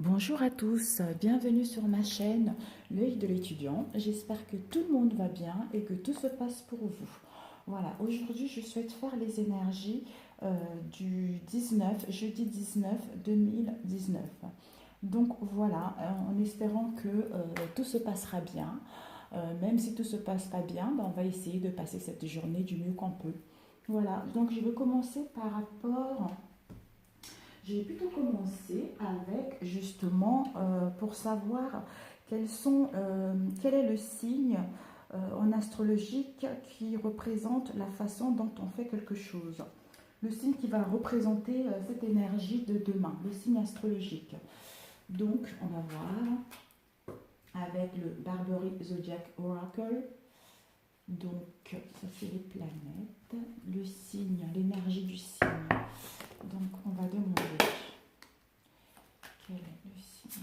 Bonjour à tous, bienvenue sur ma chaîne L'œil de l'étudiant. J'espère que tout le monde va bien et que tout se passe pour vous. Voilà, aujourd'hui je souhaite faire les énergies du 19, jeudi 19 2019. Donc voilà, en espérant que tout se passera bien. Même si tout ne se passe pas bien, ben, on va essayer de passer cette journée du mieux qu'on peut. Voilà, donc je vais commencer par rapport. J'ai plutôt commencé avec justement pour savoir quel est le signe en astrologique qui représente la façon dont on fait quelque chose. Le signe qui va représenter cette énergie de demain, le signe astrologique. Donc, on va voir avec le Barbary Zodiac Oracle. Donc, ça c'est les planètes, le signe, l'énergie du signe. Donc, on va demander quel est le signe.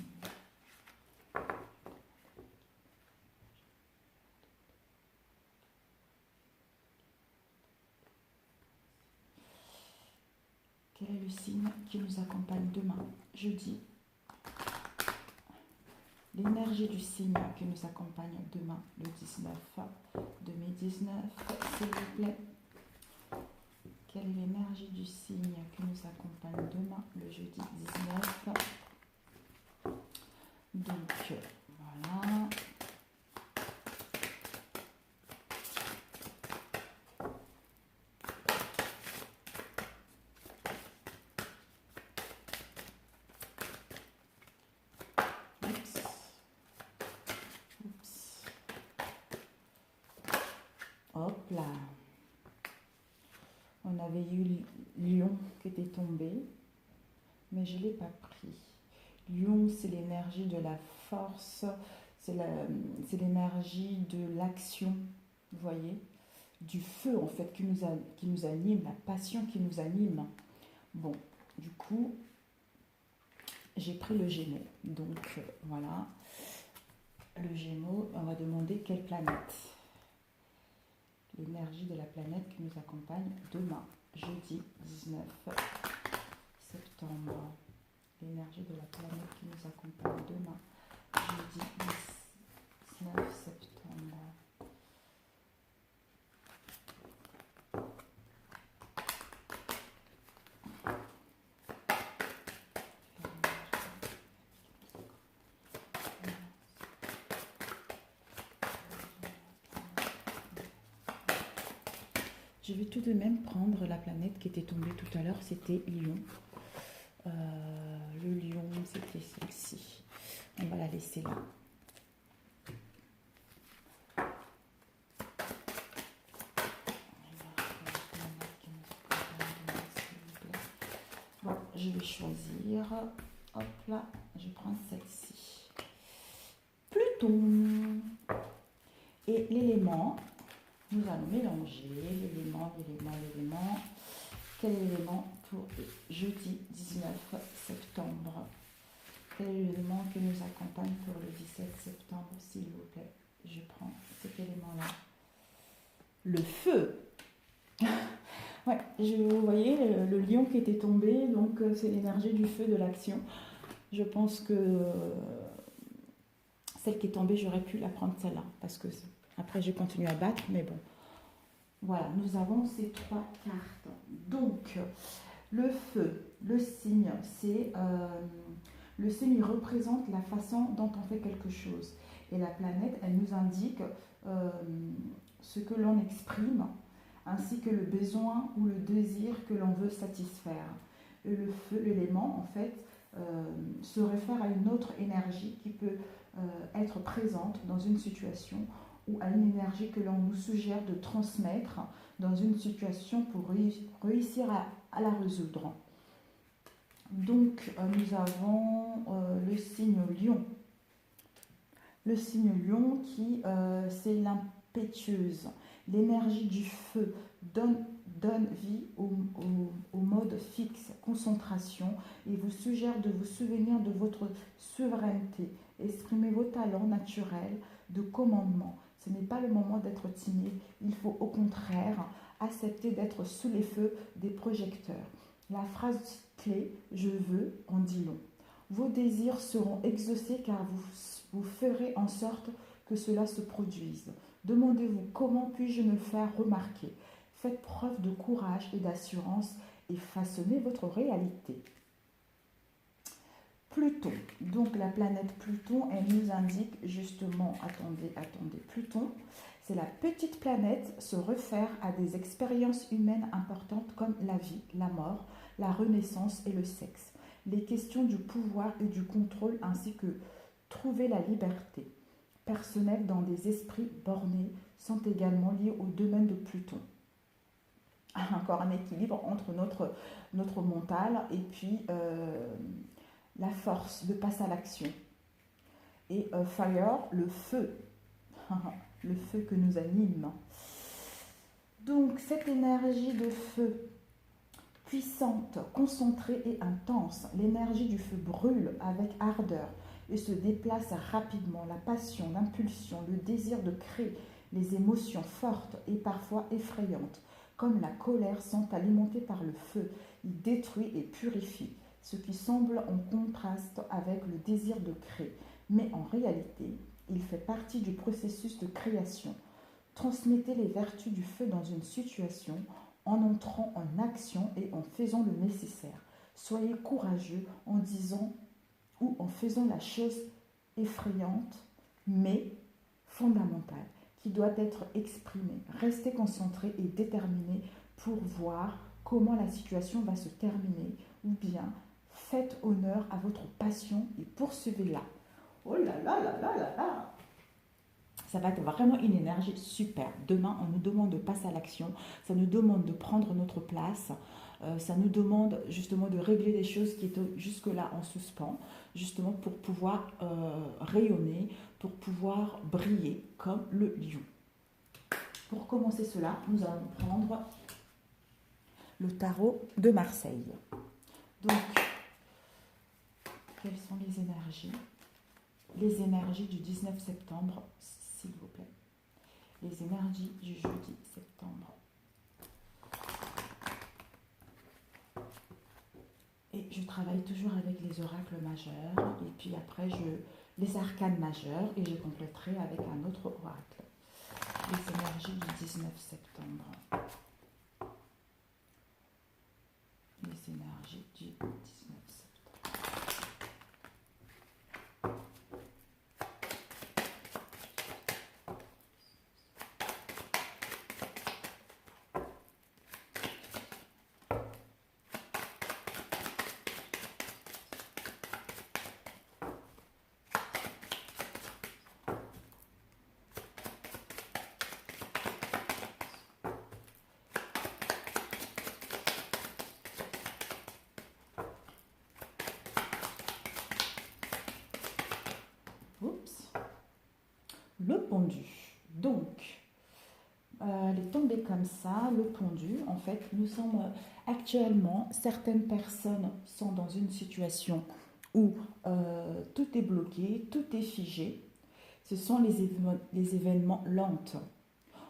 Quel est le signe qui nous accompagne demain, jeudi? L'énergie du signe qui nous accompagne demain, le 19 2019, s'il vous plaît. Quelle est l'énergie du signe qui nous accompagne demain, le jeudi 19? Donc, voilà. Oups. Oups. Hop là. On avait eu Lion qui était tombé, mais je ne l'ai pas pris. Lion, c'est l'énergie de la force, c'est l'énergie de l'action, vous voyez, du feu en fait qui nous anime, la passion qui nous anime. Bon, du coup, j'ai pris le Gémeaux. Donc voilà, le Gémeaux, on va demander quelle planète. L'énergie de la planète qui nous accompagne demain, jeudi 19 septembre. L'énergie de la planète qui nous accompagne demain, jeudi 19 septembre. Je vais tout de même prendre la planète qui était tombée tout à l'heure, c'était Lion. Le lion, c'était celle-ci. On va la laisser là. Bon, je vais choisir. Hop là, je prends celle-ci. Pluton. Et l'élément, nous allons mélanger l'élément. Quel est l'élément pour jeudi 19 septembre? Quel est l'élément qui nous accompagne pour le 17 septembre, s'il vous plaît? Je prends cet élément-là. Le feu. Ouais, vous voyez le lion qui était tombé, donc c'est l'énergie du feu, de l'action. Je pense que celle qui est tombée, j'aurais pu la prendre celle-là, parce que après j'ai continué à battre, mais bon. Voilà, nous avons ces trois cartes. Donc, le feu, le signe, le signe il représente la façon dont on fait quelque chose. Et la planète, elle nous indique ce que l'on exprime, ainsi que le besoin ou le désir que l'on veut satisfaire. Et le feu, l'élément, en fait, se réfère à une autre énergie qui peut être présente dans une situation ou à une énergie que l'on nous suggère de transmettre dans une situation pour réussir à la résoudre. Donc, nous avons le signe Lion. Le signe Lion qui, c'est l'impétueuse. L'énergie du feu donne vie au mode fixe, concentration, et vous suggère de vous souvenir de votre souveraineté. Exprimez vos talents naturels de commandement. Ce n'est pas le moment d'être timide, il faut au contraire accepter d'être sous les feux des projecteurs. La phrase clé « je veux » en dit long. Vos désirs seront exaucés car vous ferez en sorte que cela se produise. Demandez-vous comment puis-je me faire remarquer. Faites preuve de courage et d'assurance et façonnez votre réalité. Pluton, donc la planète Pluton, elle nous indique justement, attendez, Pluton, c'est la petite planète se réfère à des expériences humaines importantes comme la vie, la mort, la renaissance et le sexe. Les questions du pouvoir et du contrôle ainsi que trouver la liberté personnelle dans des esprits bornés sont également liés au domaine de Pluton. Encore un équilibre entre notre mental et puis la force de passer à l'action. Et fire, le feu, le feu que nous anime. Donc cette énergie de feu, puissante, concentrée et intense, l'énergie du feu brûle avec ardeur et se déplace rapidement. La passion, l'impulsion, le désir de créer, les émotions fortes et parfois effrayantes, comme la colère, sont alimentées par le feu. Il détruit et purifie, ce qui semble en contraste avec le désir de créer. Mais en réalité, il fait partie du processus de création. Transmettez les vertus du feu dans une situation en entrant en action et en faisant le nécessaire. Soyez courageux en disant ou en faisant la chose effrayante, mais fondamentale, qui doit être exprimée. Restez concentré et déterminé pour voir comment la situation va se terminer, ou bien faites honneur à votre passion et poursuivez-la. Oh là là là là là là! Ça va être vraiment une énergie super. Demain, on nous demande de passer à l'action, ça nous demande de prendre notre place, ça nous demande justement de régler des choses qui étaient jusque-là en suspens, justement pour pouvoir rayonner, pour pouvoir briller comme le lion. Pour commencer cela, nous allons prendre le tarot de Marseille. Donc, quelles sont les énergies? Les énergies du 19 septembre, s'il vous plaît. Les énergies du jeudi septembre. Et je travaille toujours avec les oracles majeurs. Et puis après, les arcanes majeurs. Et je compléterai avec un autre oracle. Les énergies du 19 septembre. Les énergies du 19 septembre. Le pendu. Donc, elle est tombée comme ça, le pendu. En fait, nous sommes actuellement, certaines personnes sont dans une situation où tout est bloqué, tout est figé. Ce sont les événements lents.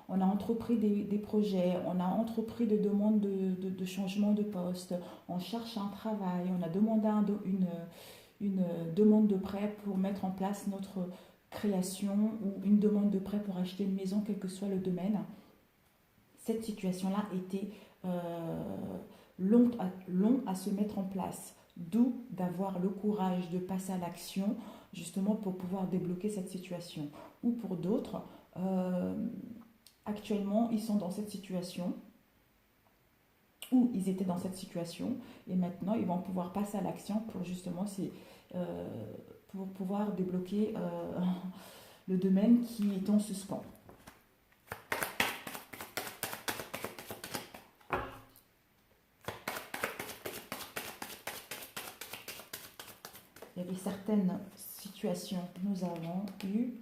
On a entrepris des projets, on a entrepris des demandes de changement de poste, on cherche un travail, on a demandé une demande de prêt pour mettre en place notre création ou une demande de prêt pour acheter une maison, quel que soit le domaine. Cette situation-là était long à se mettre en place, d'où d'avoir le courage de passer à l'action justement pour pouvoir débloquer cette situation. Ou pour d'autres, actuellement ils sont dans cette situation, ou ils étaient dans cette situation et maintenant ils vont pouvoir passer à l'action pour justement pour pouvoir débloquer le domaine qui est en suspens. Il y avait certaines situations. Nous avons eu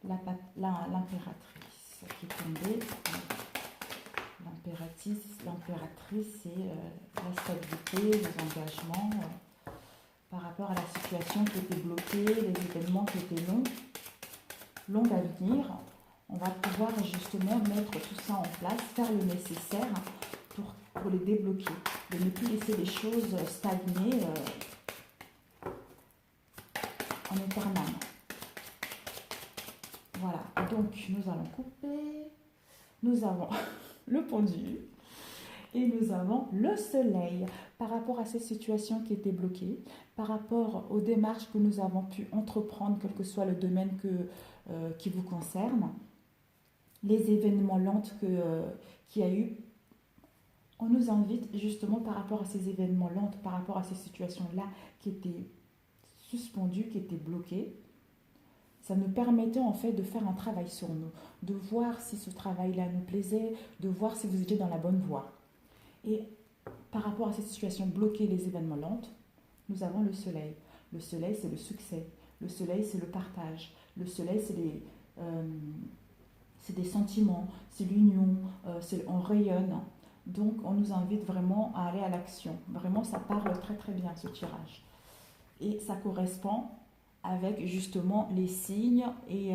l'impératrice qui est tombée. L'impératrice, c'est la stabilité, les engagements par rapport à la situation qui était bloquée, les événements qui étaient longs à venir. On va pouvoir justement mettre tout ça en place, faire le nécessaire pour les débloquer, de ne plus laisser les choses stagner. en éternel. Voilà, donc nous allons couper. Nous avons le pendu et nous avons le soleil par rapport à ces situations qui étaient bloquées, par rapport aux démarches que nous avons pu entreprendre, quel que soit le domaine qui vous concerne, les événements lents qu'il y a eu. On nous invite justement par rapport à ces événements lents, par rapport à ces situations-là qui étaient suspendues, qui étaient bloquées. Ça nous permettait en fait de faire un travail sur nous, de voir si ce travail-là nous plaisait, de voir si vous étiez dans la bonne voie. Et par rapport à cette situation bloquée, les événements lents, nous avons le soleil. Le soleil, c'est le succès. Le soleil, c'est le partage. Le soleil, c'est des sentiments, c'est l'union, on rayonne. Donc, on nous invite vraiment à aller à l'action. Vraiment, ça parle très très bien, ce tirage. Et ça correspond avec justement les signes et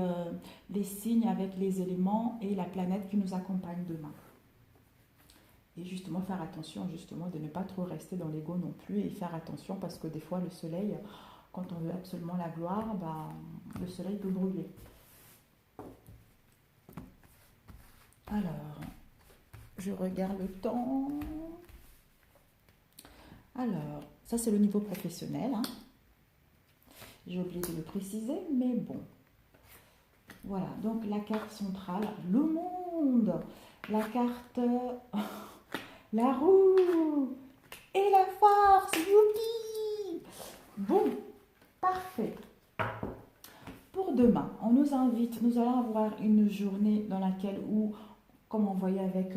les signes avec les éléments et la planète qui nous accompagne demain. Et justement faire attention justement de ne pas trop rester dans l'ego non plus et faire attention parce que des fois le soleil, quand on veut absolument la gloire, le soleil peut brûler. Alors, je regarde le temps. Alors, ça c'est le niveau professionnel, hein. J'ai oublié de le préciser, mais bon. Voilà, donc la carte centrale, le monde, la carte, la roue et la force, youpi! Bon, parfait. Pour demain, on nous invite, nous allons avoir une journée dans laquelle, comme on voyait avec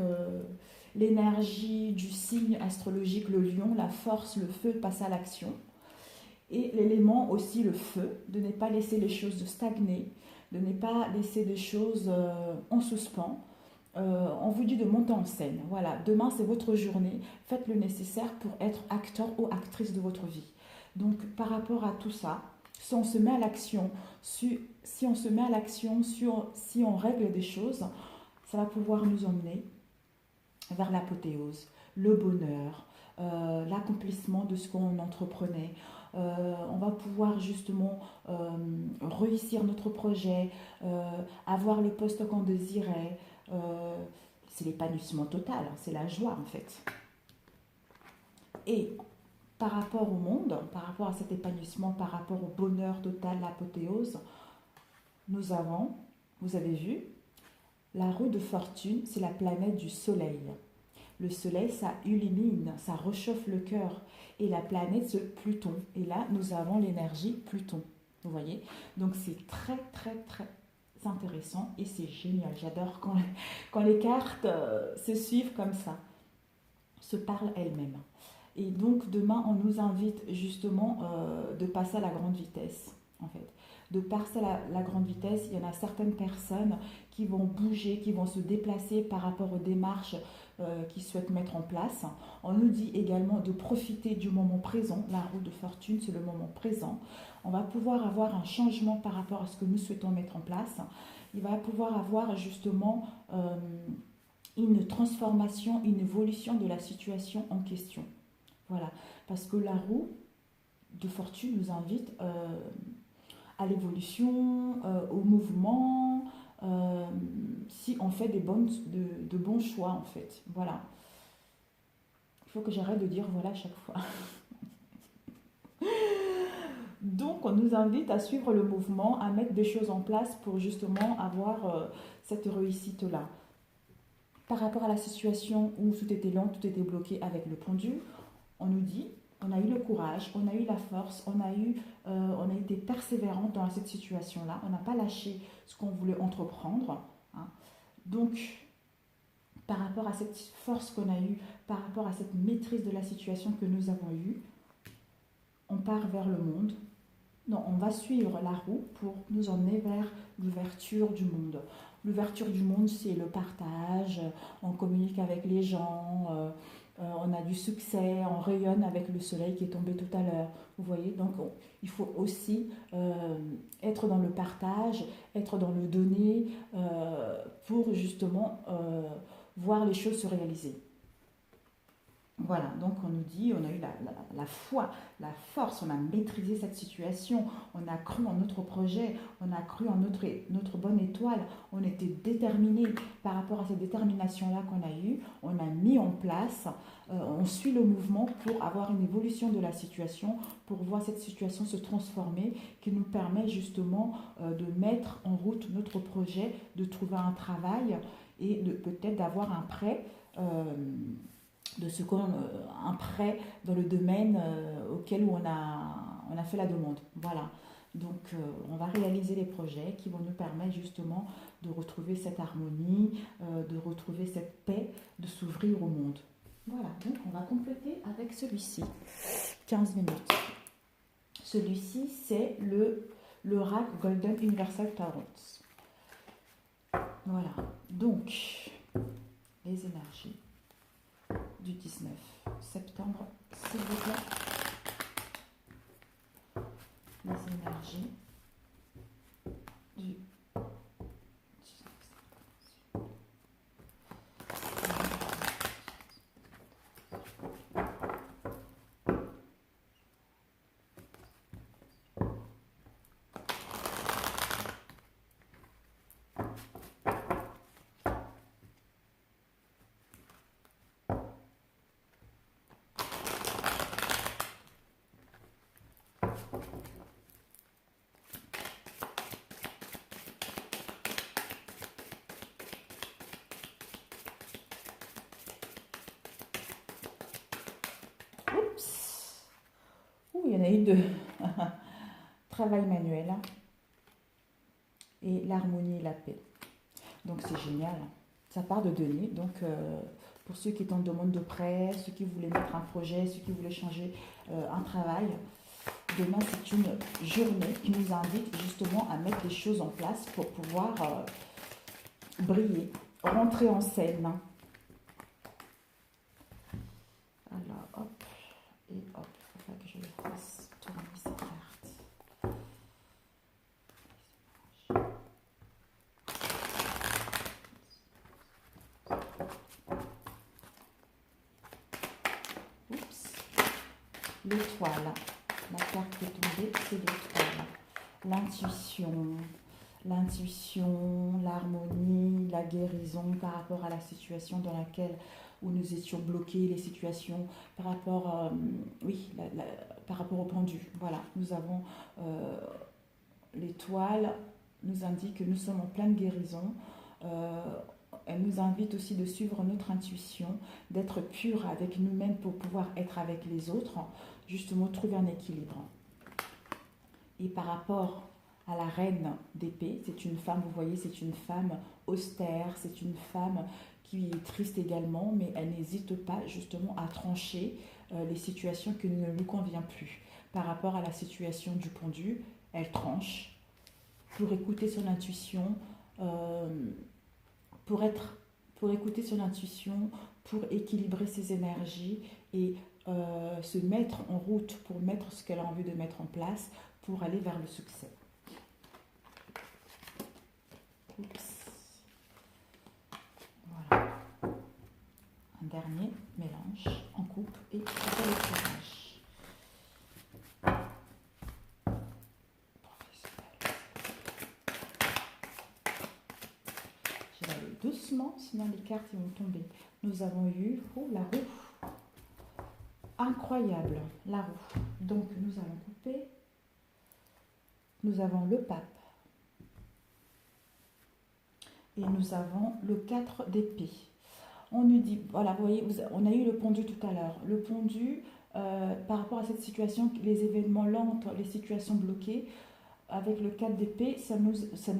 l'énergie du signe astrologique, le lion, la force, le feu, passe à l'action. Et l'élément aussi, le feu, de ne pas laisser les choses stagner, de ne pas laisser des choses en suspens. On vous dit de monter en scène. Voilà, demain c'est votre journée. Faites le nécessaire pour être acteur ou actrice de votre vie. Donc par rapport à tout ça, si on se met à l'action, si on règle des choses, ça va pouvoir nous emmener vers l'apothéose, le bonheur, l'accomplissement de ce qu'on entreprenait. On va pouvoir justement réussir notre projet, avoir le poste qu'on désirait. C'est l'épanouissement total, hein, c'est la joie en fait. Et par rapport au monde, par rapport à cet épanouissement, par rapport au bonheur total, l'apothéose, nous avons, vous avez vu, la roue de fortune, c'est la planète du soleil. Le soleil, ça illumine, ça réchauffe le cœur. Et la planète, c'est Pluton. Et là, nous avons l'énergie Pluton. Vous voyez? Donc, c'est très, très, très intéressant et c'est génial. J'adore quand les cartes se suivent comme ça, se parlent elles-mêmes. Et donc, demain, on nous invite justement de passer à la grande vitesse, en fait. De passer à la grande vitesse, il y en a certaines personnes qui vont bouger, qui vont se déplacer par rapport aux démarches qu'ils souhaitent mettre en place. On nous dit également de profiter du moment présent. La roue de fortune, c'est le moment présent. On va pouvoir avoir un changement par rapport à ce que nous souhaitons mettre en place. Il va pouvoir avoir justement une transformation, une évolution de la situation en question. Voilà, parce que la roue de fortune nous invite à l'évolution, au mouvement, si on fait de bons choix en fait. Voilà. Il faut que j'arrête de dire voilà à chaque fois. Donc on nous invite à suivre le mouvement, à mettre des choses en place pour justement avoir cette réussite-là. Par rapport à la situation où tout était lent, tout était bloqué avec le pendu, on nous dit, on a eu le courage, on a eu la force, on a été persévérant dans cette situation-là, on n'a pas lâché ce qu'on voulait entreprendre. Hein. Donc, par rapport à cette force qu'on a eue, par rapport à cette maîtrise de la situation que nous avons eue, on part vers le monde. Non, on va suivre la roue pour nous emmener vers l'ouverture du monde. L'ouverture du monde, c'est le partage, on communique avec les gens, on a du succès, on rayonne avec le soleil qui est tombé tout à l'heure. Vous voyez, donc il faut aussi être dans le partage, être dans le donner pour justement voir les choses se réaliser. Voilà, donc on nous dit, on a eu la foi, la force, on a maîtrisé cette situation, on a cru en notre projet, on a cru en notre bonne étoile, on était déterminé par rapport à cette détermination-là qu'on a eue, on a mis en place, on suit le mouvement pour avoir une évolution de la situation, pour voir cette situation se transformer, qui nous permet justement de mettre en route notre projet, de trouver un travail et peut-être d'avoir un prêt. Un prêt dans le domaine auquel on a fait la demande. Voilà. Donc, on va réaliser les projets qui vont nous permettre justement de retrouver cette harmonie, de retrouver cette paix, de s'ouvrir au monde. Voilà, donc on va compléter avec celui-ci. 15 minutes. Celui-ci, c'est le RAC Golden Universal Tarot. Voilà, donc, les énergies du 19 septembre, s'il vous plaît. Les énergies du 19 septembre. Oups. Ouh, il y en a eu deux. Travail manuel et l'harmonie et la paix. Donc c'est génial. Ça part de Denis. Donc pour ceux qui étaient en demande de prêt, ceux qui voulaient mettre un projet, ceux qui voulaient changer un travail, demain c'est une journée qui nous invite justement à mettre les choses en place pour pouvoir briller, rentrer en scène. Alors hop et hop, il faut que je les fasse tourner ces cartes. L'étoile, la carte qui est tombée, c'est l'étoile. L'intuition, l'harmonie, la guérison par rapport à la situation dans laquelle où nous étions bloqués, les situations par rapport, par rapport au pendu. Voilà, nous avons l'étoile nous indique que nous sommes en pleine guérison. Elle nous invite aussi de suivre notre intuition, d'être pur avec nous-mêmes pour pouvoir être avec les autres, justement trouver un équilibre. Et par rapport à la reine d'épée, c'est une femme, vous voyez, c'est une femme austère, c'est une femme qui est triste également, mais elle n'hésite pas justement à trancher les situations qui ne lui conviennent plus. Par rapport à la situation du pendu, elle tranche pour écouter son intuition, pour écouter son intuition, pour équilibrer ses énergies et se mettre en route pour mettre ce qu'elle a envie de mettre en place pour aller vers le succès. Oups. Voilà. Un dernier mélange en coupe et après l'éclairage. Je vais aller doucement, sinon les cartes vont tomber. Nous avons eu la roue. Incroyable, la roue. Donc nous allons couper. Nous avons le pape. Et nous avons le 4 d'épée. On nous dit, voilà, vous voyez, on a eu le pendu tout à l'heure. Le pendu, par rapport à cette situation, les événements lents, les situations bloquées, avec le 4 d'épée, ça nous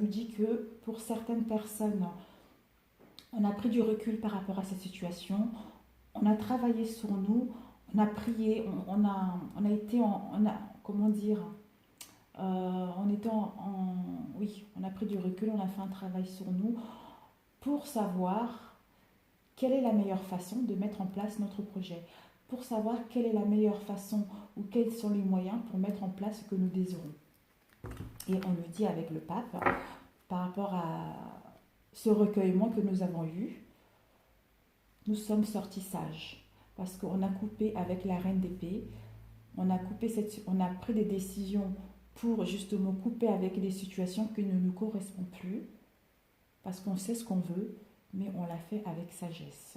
dit que pour certaines personnes, on a pris du recul par rapport à cette situation, on a travaillé sur nous, on a prié, on a été comment dire, on a pris du recul, on a fait un travail sur nous pour savoir quelle est la meilleure façon de mettre en place notre projet, pour savoir quelle est la meilleure façon ou quels sont les moyens pour mettre en place ce que nous désirons. Et on le dit avec le pape, par rapport à ce recueillement que nous avons eu, nous sommes sortis sages. parce qu'on a coupé avec la reine d'épée, on a pris des décisions pour justement couper avec des situations qui ne nous correspondent plus, parce qu'on sait ce qu'on veut, mais on l'a fait avec sagesse.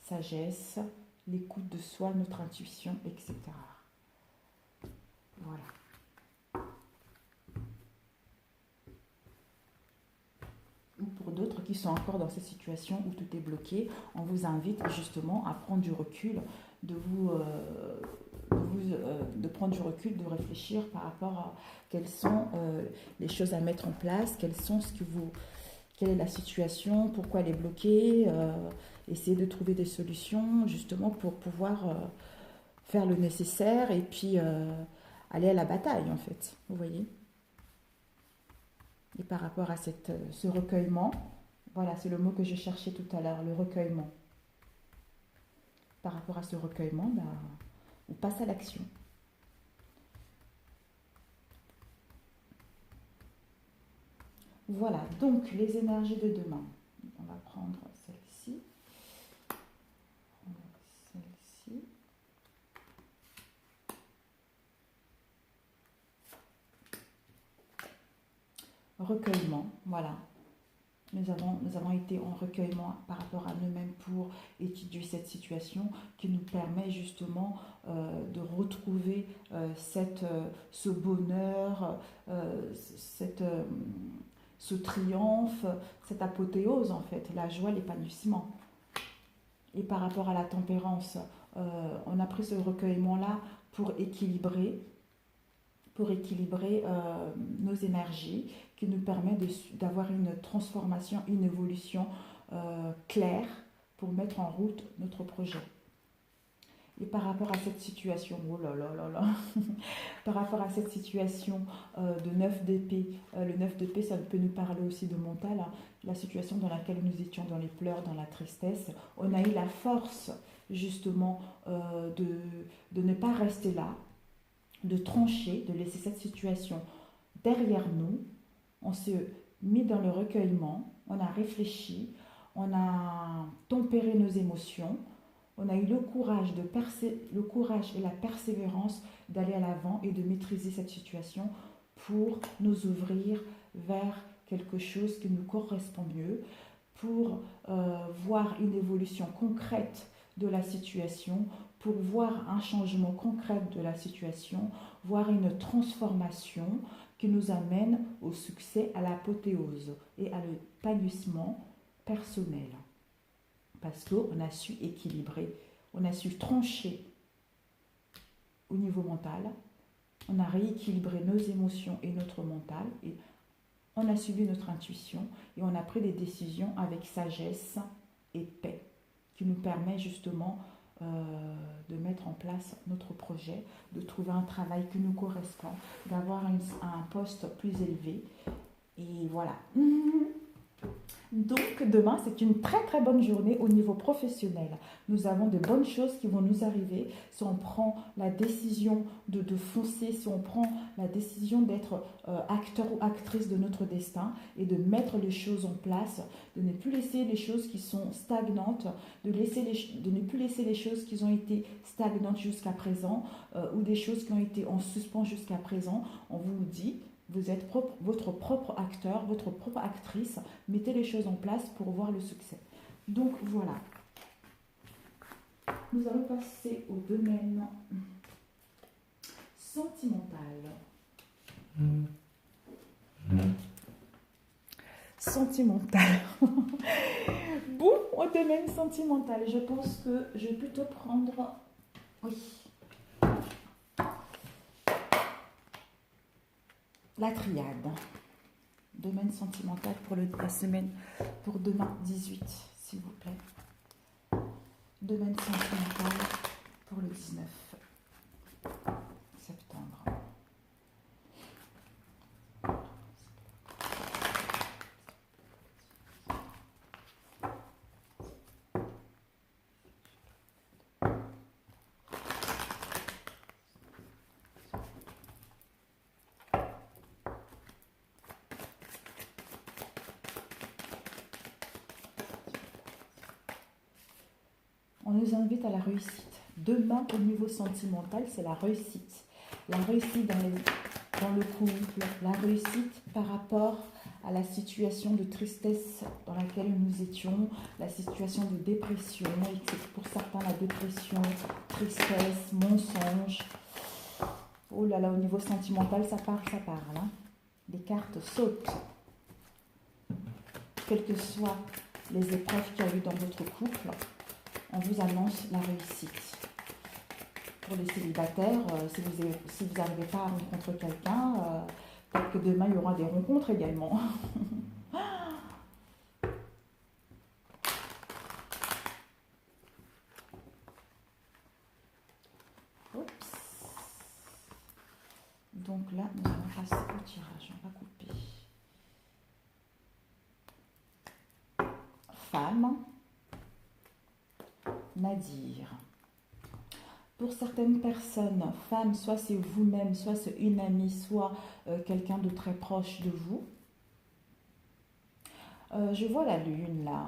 Sagesse, l'écoute de soi, notre intuition, etc. Voilà. Ou pour d'autres qui sont encore dans cette situation où tout est bloqué, on vous invite justement à prendre du recul, de prendre du recul, de réfléchir par rapport à quelles sont les choses à mettre en place, quelle est la situation, pourquoi elle est bloquée, essayer de trouver des solutions justement pour pouvoir faire le nécessaire et puis aller à la bataille en fait, vous voyez. Et par rapport à ce recueillement, voilà, c'est le mot que je cherchais tout à l'heure, le recueillement. Par rapport à ce recueillement, on passe à l'action. Voilà, donc les énergies de demain. On va prendre celle-ci. Celle-ci. Recueillement, voilà. Nous avons été en recueillement par rapport à nous-mêmes pour étudier cette situation qui nous permet justement de retrouver ce bonheur, ce triomphe, cette apothéose en fait, la joie, l'épanouissement. Et par rapport à la tempérance, on a pris ce recueillement-là pour équilibrer nos énergies, qui nous permet d'avoir une transformation, une évolution claire pour mettre en route notre projet. Et par rapport à cette situation, oh là là là là, par rapport à cette situation de 9 d'épée, le 9 d'épée, ça peut nous parler aussi de mental, hein, la situation dans laquelle nous étions dans les pleurs, dans la tristesse. On a eu la force justement de ne pas rester là, de trancher, de laisser cette situation derrière nous. On s'est mis dans le recueillement, on a réfléchi, on a tempéré nos émotions, on a eu le courage et la persévérance d'aller à l'avant et de maîtriser cette situation pour nous ouvrir vers quelque chose qui nous correspond mieux, pour voir une évolution concrète de la situation, pour voir un changement concret de la situation, voir une transformation qui nous amène au succès, à l'apothéose et à l'épanouissement personnel. Parce qu'on a su équilibrer, on a su trancher au niveau mental, on a rééquilibré nos émotions et notre mental, et on a suivi notre intuition et on a pris des décisions avec sagesse et paix qui nous permet justement de mettre en place notre projet, de trouver un travail qui nous correspond, d'avoir un poste plus élevé. Et voilà. Donc demain, c'est une très très bonne journée au niveau professionnel. Nous avons de bonnes choses qui vont nous arriver si on prend la décision de foncer, si on prend la décision d'être acteur ou actrice de notre destin et de mettre les choses en place, de ne plus laisser les choses qui sont stagnantes, de ne plus laisser les choses qui ont été stagnantes jusqu'à présent ou des choses qui ont été en suspens jusqu'à présent. On vous dit, vous êtes votre propre acteur, votre propre actrice. Mettez les choses en place pour voir le succès. Donc voilà. Nous allons passer au domaine sentimental. Sentimental. Bon, au domaine sentimental, je pense que je vais plutôt prendre... Oui. La triade. Domaine sentimental pour la semaine, pour demain 18, s'il vous plaît. Domaine sentimental pour le 19 septembre. On nous invite à la réussite. Demain, au niveau sentimental, c'est la réussite. La réussite dans le couple, la réussite par rapport à la situation de tristesse dans laquelle nous étions, la situation de dépression, et que pour certains la dépression, tristesse, mensonge. Oh là là, au niveau sentimental, ça parle. Hein. Les cartes sautent. Quelles que soient les épreuves qu'il y a eu dans votre couple, on vous annonce la réussite. Pour les célibataires, si vous n'arrivez pas à rencontrer quelqu'un, peut-être que demain il y aura des rencontres également. Oups. Donc là, nous allons passer au tirage. On va couper. Femme, Nadir. Pour certaines personnes, femme, soit c'est vous-même, soit c'est une amie, soit quelqu'un de très proche de vous. Je vois la lune là.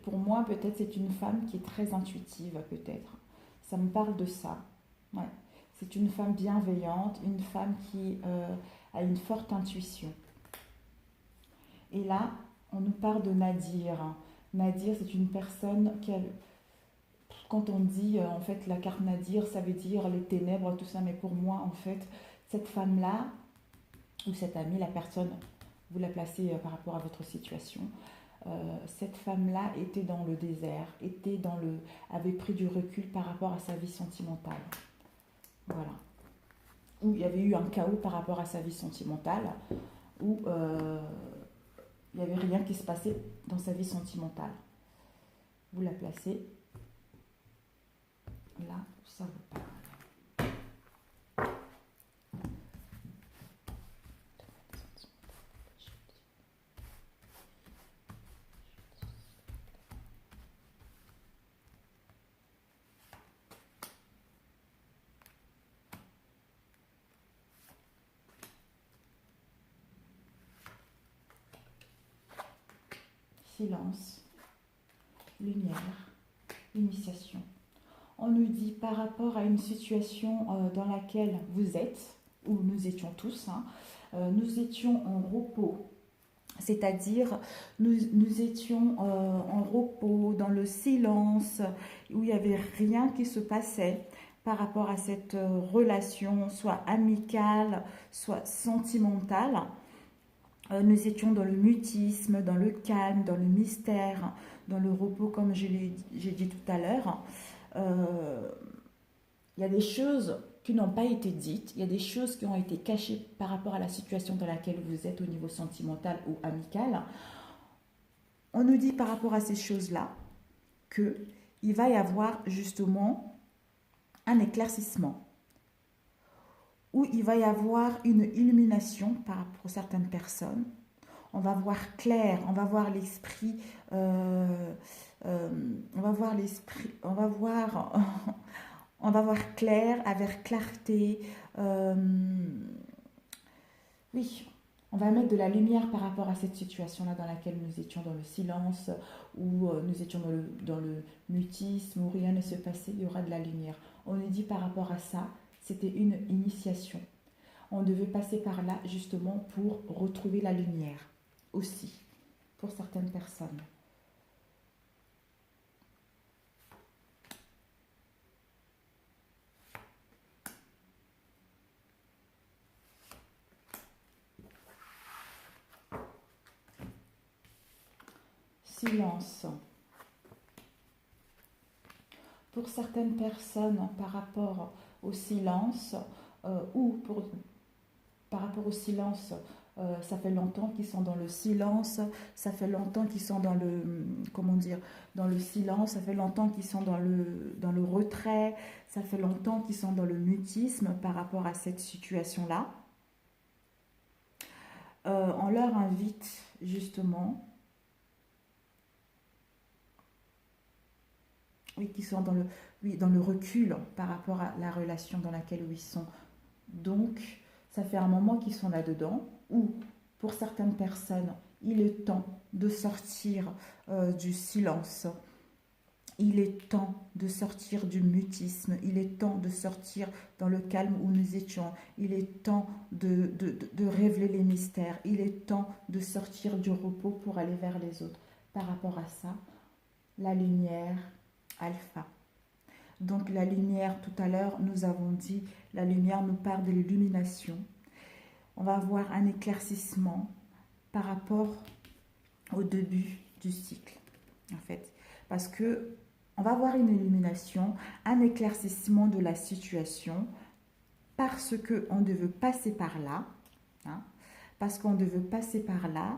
Pour moi, peut-être c'est une femme qui est très intuitive, peut-être. Ça me parle de ça. Ouais. C'est une femme bienveillante, une femme qui a une forte intuition. Et là, on nous parle de Nadir. Nadir, c'est une personne qui a... Quand on dit, en fait, la carte Nadir, ça veut dire les ténèbres, tout ça. Mais pour moi, en fait, cette femme-là, ou cette amie, la personne, vous la placez par rapport à votre situation, cette femme-là était dans le désert, avait pris du recul par rapport à sa vie sentimentale. Voilà. Où il y avait eu un chaos par rapport à sa vie sentimentale, où il n'y avait rien qui se passait dans sa vie sentimentale. Vous la placez là où ça vous parle. Silence, lumière, initiation. On nous dit par rapport à une situation dans laquelle vous êtes, où nous étions tous, hein, nous étions en repos, c'est-à-dire nous étions en repos, dans le silence, où il n'y avait rien qui se passait par rapport à cette relation, soit amicale, soit sentimentale. Nous étions dans le mutisme, dans le calme, dans le mystère, dans le repos, comme j'ai dit tout à l'heure. Il y a des choses qui n'ont pas été dites, il y a des choses qui ont été cachées par rapport à la situation dans laquelle vous êtes au niveau sentimental ou amical. On nous dit par rapport à ces choses-là qu'il va y avoir justement un éclaircissement, où il va y avoir une illumination pour certaines personnes. On va voir clair, on va voir l'esprit, on va voir clair, avec clarté. Oui, on va mettre de la lumière par rapport à cette situation-là dans laquelle nous étions dans le silence, ou nous étions dans le mutisme, où rien ne se passait, il y aura de la lumière. On nous dit par rapport à ça, c'était une initiation. On devait passer par là justement pour retrouver la lumière aussi, pour certaines personnes. Silence. Pour certaines personnes, par rapport au silence, par rapport au silence, ça fait longtemps qu'ils sont dans le silence, ça fait longtemps qu'ils sont dans le, dans le silence, ça fait longtemps qu'ils sont dans le retrait, ça fait longtemps qu'ils sont dans le mutisme par rapport à cette situation-là. On leur invite justement, oui, qui sont dans le recul par rapport à la relation dans laquelle ils sont. Donc, ça fait un moment qu'ils sont là-dedans, ou pour certaines personnes, il est temps de sortir du silence Il est temps de sortir du mutisme, il est temps de sortir dans le calme où nous étions, il est temps de révéler les mystères, il est temps de sortir du repos pour aller vers les autres. Par rapport à ça, la lumière alpha. Donc la lumière, tout à l'heure, nous avons dit, la lumière nous parle de l'illumination. On va avoir un éclaircissement par rapport au début du cycle, en fait. Parce que on va avoir une illumination, un éclaircissement de la situation parce qu'on devait passer par là, hein, parce qu'on devait passer par là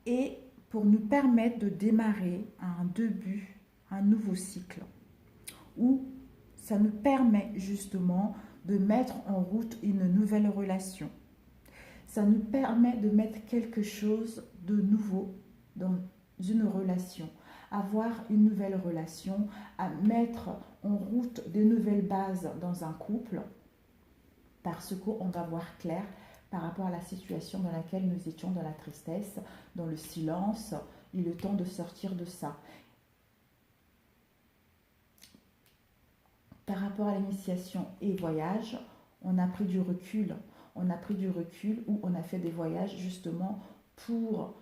et pour nous permettre de démarrer un début, un nouveau cycle où ça nous permet justement de mettre en route une nouvelle relation. Ça nous permet de mettre quelque chose de nouveau dans une relation, avoir une nouvelle relation, à mettre en route de nouvelles bases dans un couple, parce qu'on va voir clair par rapport à la situation dans laquelle nous étions, dans la tristesse, dans le silence. Il est temps de sortir de ça. Par rapport à l'initiation et voyage, on a pris du recul. On a pris du recul où on a fait des voyages justement pour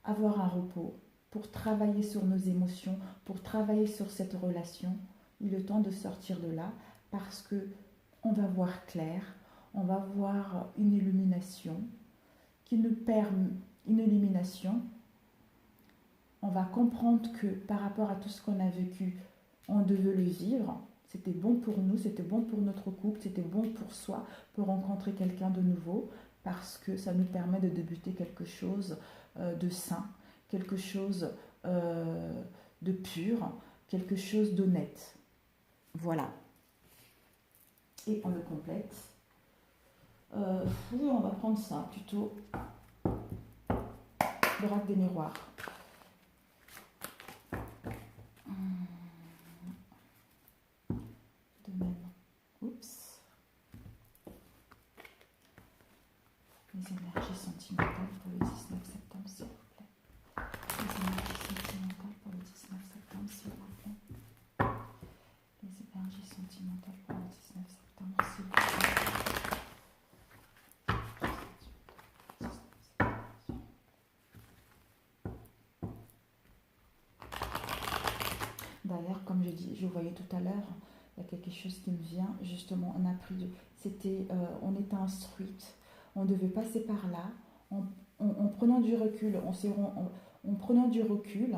avoir un repos, pour travailler sur nos émotions, pour travailler sur cette relation. Il est temps de sortir de là parce que on va voir clair, on va voir une illumination qui nous permet, une illumination. On va comprendre que par rapport à tout ce qu'on a vécu, on devait le vivre. C'était bon pour nous, c'était bon pour notre couple, c'était bon pour soi, pour rencontrer quelqu'un de nouveau, parce que ça nous permet de débuter quelque chose de sain, quelque chose de pur, quelque chose d'honnête. Voilà. Et on le complète. Oui, on va prendre ça, plutôt l'oracle des miroirs. De même. Oups. Les énergies sentimentales pour le 19 septembre, s'il vous plaît. Les énergies sentimentales pour le 19 septembre, s'il vous plaît. Les énergies sentimentales pour le 19 septembre, s'il vous plaît. D'ailleurs, comme je voyais tout à l'heure, il y a quelque chose qui me vient. Justement, on a pris, on était instruite, on devait passer par là, en prenant du recul, en prenant du recul,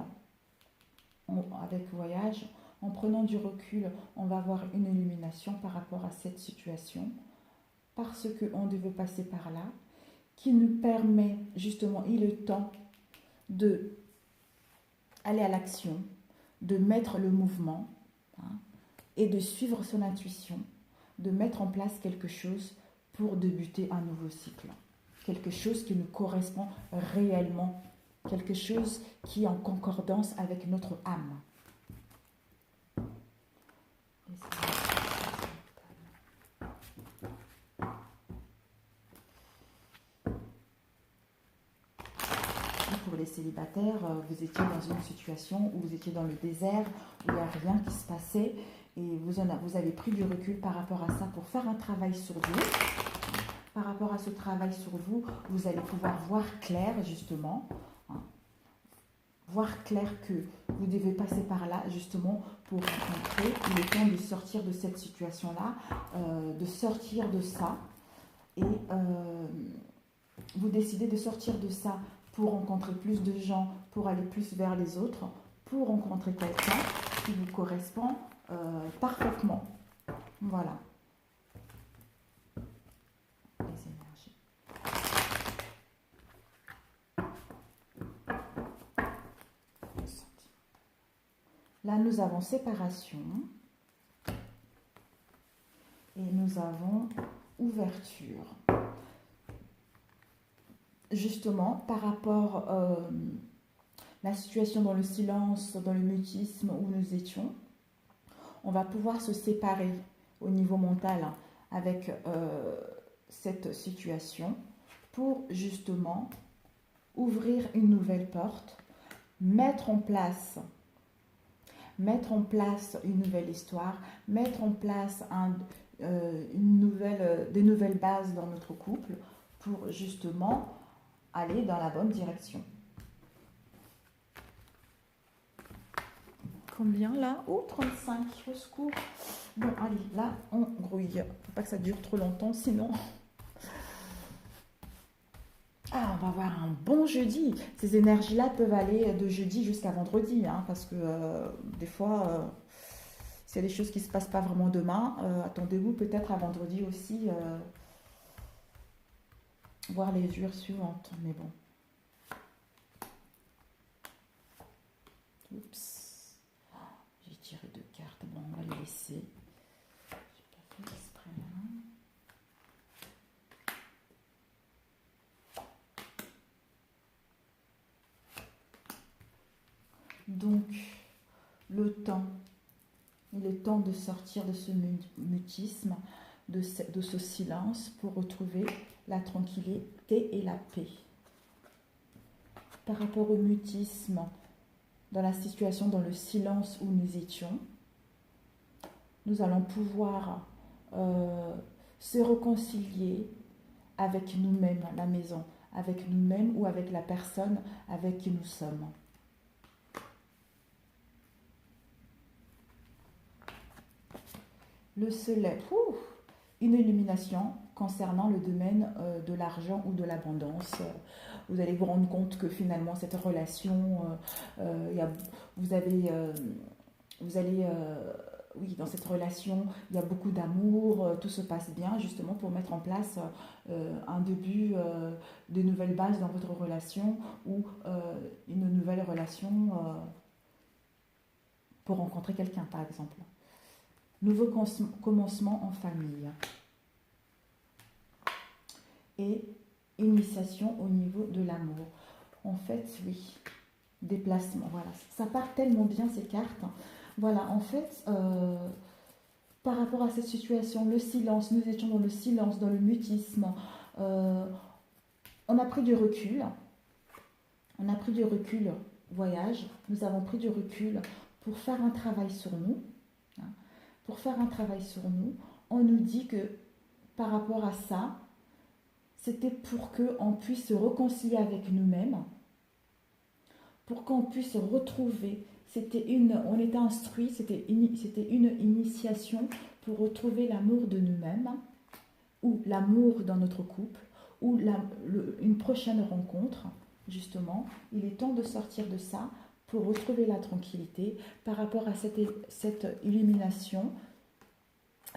avec voyage, en prenant du recul, on va avoir une illumination par rapport à cette situation, parce qu'on devait passer par là, qui nous permet justement, il est temps de aller à l'action, de mettre le mouvement, hein, et de suivre son intuition, de mettre en place quelque chose pour débuter un nouveau cycle. Quelque chose qui nous correspond réellement, quelque chose qui est en concordance avec notre âme. Pour les célibataires, vous étiez dans une situation où vous étiez dans le désert, où il n'y a rien qui se passait, et vous avez pris du recul par rapport à ça pour faire un travail sur vous. Par rapport à ce travail sur vous, vous allez pouvoir voir clair, justement, hein, voir clair que vous devez passer par là, justement, pour rencontrer. Il est temps de sortir de cette situation-là, de sortir de ça, et vous décidez de sortir de ça pour rencontrer plus de gens, pour aller plus vers les autres, pour rencontrer quelqu'un qui vous correspond parfaitement. Voilà. Les énergies. Là, nous avons séparation et nous avons ouverture. Justement, par rapport à la situation dans le silence, dans le mutisme où nous étions, on va pouvoir se séparer au niveau mental avec cette situation pour justement ouvrir une nouvelle porte, mettre en place une nouvelle histoire, mettre en place des nouvelles bases dans notre couple pour justement aller dans la bonne direction. Combien là? Oh, 35, au secours. Bon, allez, là, on grouille. Faut pas que ça dure trop longtemps, sinon... Ah, on va avoir un bon jeudi. Ces énergies-là peuvent aller de jeudi jusqu'à vendredi, hein, parce que des fois, s'il y a des choses qui ne se passent pas vraiment demain, attendez-vous peut-être à vendredi aussi, voir les jours suivantes. Mais bon. Oups. J'ai tiré 2 cartes. Bon, on va les laisser. J'ai pas fait exprès, hein. Donc, il est temps de sortir de ce mutisme, de ce silence pour retrouver la tranquillité et la paix. Par rapport au mutisme, dans la situation, dans le silence où nous étions, nous allons pouvoir se réconcilier avec nous-mêmes, la maison, avec nous-mêmes ou avec la personne avec qui nous sommes. Le soleil, une illumination concernant le domaine de l'argent ou de l'abondance. Vous allez vous rendre compte que finalement cette relation, oui, dans cette relation, il y a beaucoup d'amour, tout se passe bien justement pour mettre en place un début de nouvelles bases dans votre relation ou une nouvelle relation pour rencontrer quelqu'un par exemple. Nouveau commencement en famille. Et initiation au niveau de l'amour. En fait, oui, déplacement, voilà. Ça part tellement bien ces cartes. Voilà, en fait, par rapport à cette situation, le silence, nous étions dans le silence, dans le mutisme. On a pris du recul. On a pris du recul, voyage. Nous avons pris du recul pour faire un travail sur nous. Pour faire un travail sur nous, on nous dit que par rapport à ça, c'était pour qu'on puisse se réconcilier avec nous-mêmes, pour qu'on puisse retrouver, on était instruit, c'était une initiation pour retrouver l'amour de nous-mêmes, ou l'amour dans notre couple, ou une prochaine rencontre, justement. Il est temps de sortir de ça pour retrouver la tranquillité. Par rapport à cette illumination,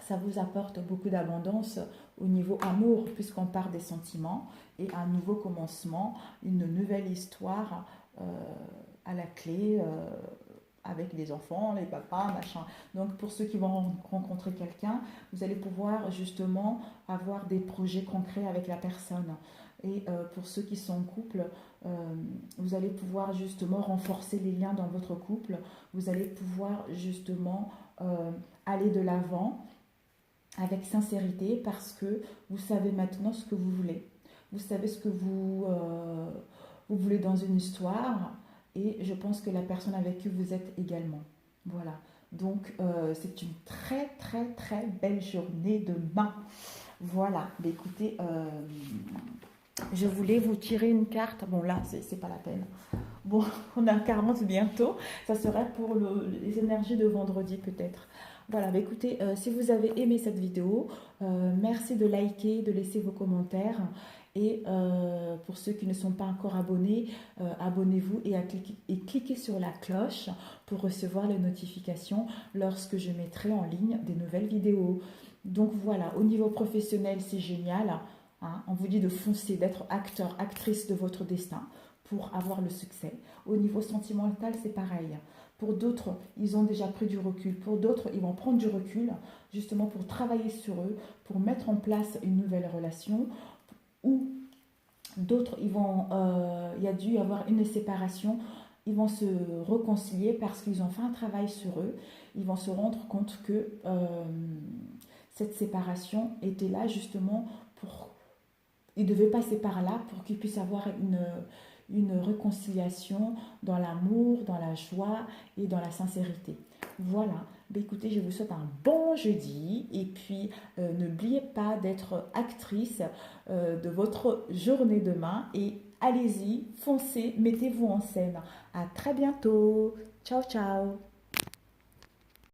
ça vous apporte beaucoup d'abondance au niveau amour, puisqu'on part des sentiments, et un nouveau commencement, une nouvelle histoire à la clé, avec les enfants, les papas, machin. Donc pour ceux qui vont rencontrer quelqu'un, vous allez pouvoir justement avoir des projets concrets avec la personne. Et pour ceux qui sont en couple, vous allez pouvoir justement renforcer les liens dans votre couple. Vous allez pouvoir justement aller de l'avant avec sincérité parce que vous savez maintenant ce que vous voulez. Vous savez ce que vous voulez dans une histoire et je pense que la personne avec qui vous êtes également. Voilà. Donc, c'est une très, très, très belle journée demain. Voilà. Mais écoutez, je voulais vous tirer une carte. Bon, là, c'est pas la peine. Bon, on a 40 bientôt. Ça serait pour les énergies de vendredi, peut-être. Voilà, bah écoutez, si vous avez aimé cette vidéo, merci de liker, de laisser vos commentaires. Et pour ceux qui ne sont pas encore abonnés, abonnez-vous et cliquez sur la cloche pour recevoir les notifications lorsque je mettrai en ligne des nouvelles vidéos. Donc voilà, au niveau professionnel, c'est génial. Hein, on vous dit de foncer, d'être acteur, actrice de votre destin pour avoir le succès. Au niveau sentimental, c'est pareil. Pour d'autres, ils ont déjà pris du recul. Pour d'autres, ils vont prendre du recul justement pour travailler sur eux, pour mettre en place une nouvelle relation. Ou d'autres, il y a dû y avoir une séparation. Ils vont se réconcilier parce qu'ils ont fait un travail sur eux. Ils vont se rendre compte que cette séparation était là justement pour... Ils devaient passer par là pour qu'ils puissent avoir une réconciliation dans l'amour, dans la joie et dans la sincérité. Voilà, ben écoutez, je vous souhaite un bon jeudi et puis n'oubliez pas d'être actrice de votre journée demain et allez-y, foncez, mettez-vous en scène. À très bientôt. Ciao, ciao.